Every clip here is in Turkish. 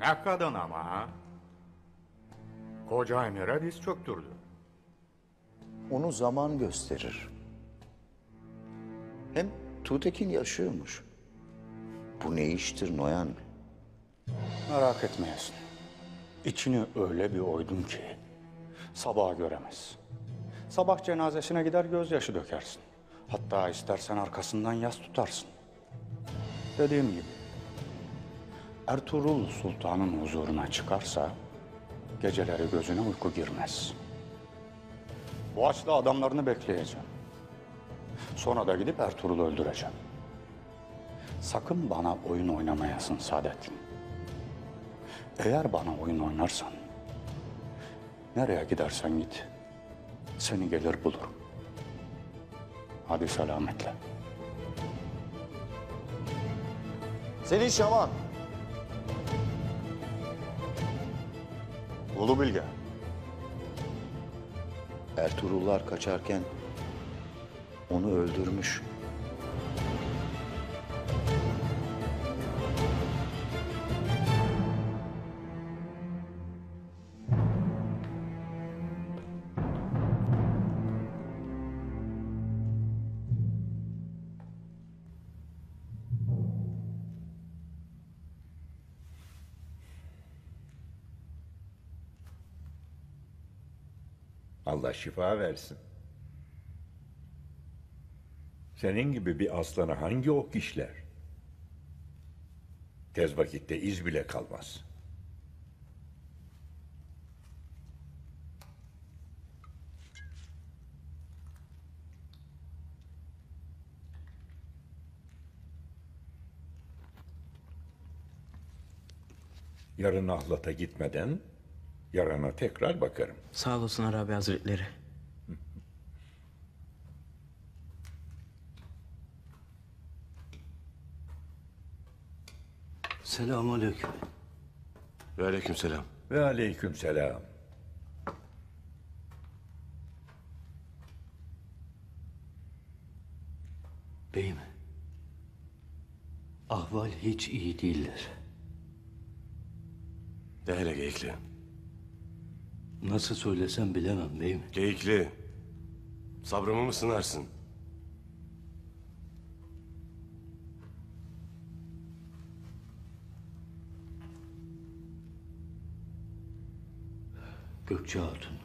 Ne kadın ama ha? Koca emire diz çöktürdü. Onu zaman gösterir. Hem Tuğtekin yaşıyormuş. Bu ne iştir Noyan? Merak etmeyesin. İçini öyle bir oydum ki sabaha göremez. Sabah cenazesine gider gözyaşı dökersin. Hatta istersen arkasından yas tutarsın. Dediğim gibi Ertuğrul Sultan'ın huzuruna çıkarsa geceleri gözüne uyku girmez. Bu açla adamlarını bekleyeceğim. Sonra da gidip Ertuğrul'u öldüreceğim. Sakın bana oyun oynamayasın Saadettin. Eğer bana oyun oynarsan, nereye gidersen git, seni gelir bulurum. Hadi selametle. Senin Şaman. Ulu Bilge. Ertuğrullar kaçarken onu öldürmüş. Allah şifa versin. Senin gibi bir aslanı hangi ok işler? Tez vakitte iz bile kalmaz. Yarın ahlata gitmeden yarına tekrar bakarım. Sağ olasın Arabi Hazretleri. Selamünaleyküm. Ve aleykümselam. Ve aleykümselam. Beyim, ahval hiç iyi değildir. De hele Geyikli. Nasıl söylesem bilemem beyim. Geyikli. Sabrımı mı sınarsın? Gökçe Hatun.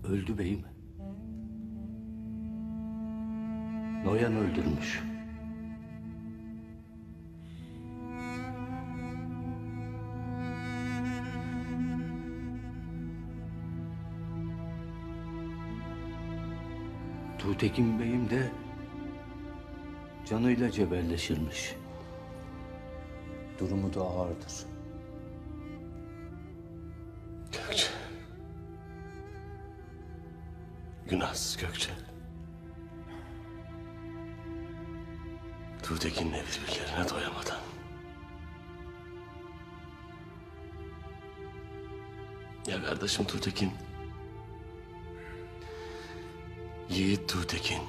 Öldü beyim. Noyan öldürmüş. Tuğtekin beyim de canıyla cebelleşirmiş. Durumu da ağırdır. Gökçe. Günahsız Gökçe. Tuğtekin'le birbirlerine doyamadan. Ya kardeşim Tuğtekin. Yiğit Tuğtekin.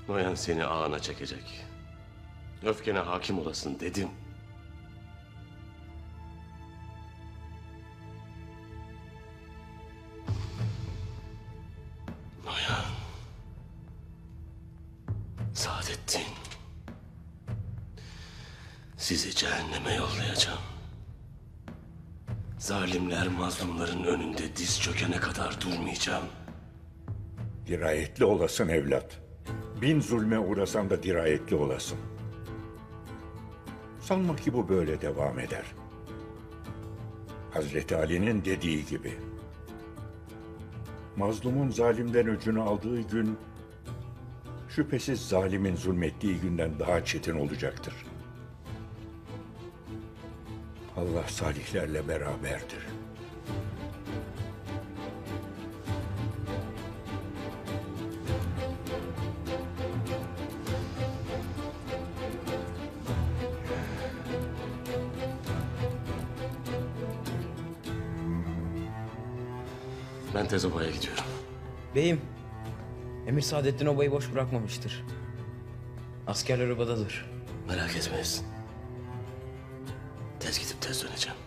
Noyan seni ağına çekecek. Öfkene hakim olasın dedim. Noyan. Saadettin. Sizi cehenneme yollayacağım. Zalimler mazlumların önünde diz çökene kadar durmayacağım. Dirayetli olasın evlat. Bin zulme uğrasan da dirayetli olasın. Sanma ki bu böyle devam eder. Hazreti Ali'nin dediği gibi. Mazlumun zalimden öcünü aldığı gün, şüphesiz zalimin zulmettiği günden daha çetin olacaktır. Allah salihlerle beraberdir. Ben tez obaya gidiyorum. Beyim, Emir Saadettin obayı boş bırakmamıştır. Askerler obadadır. Merak etmeyesin. Tez gidip tez döneceğim.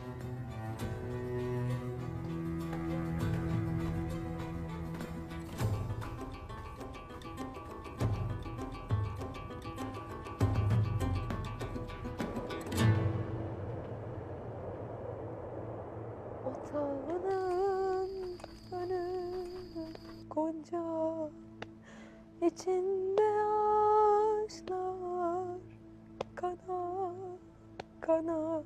Otağının önü gonca, içinde yaşlar kana kana.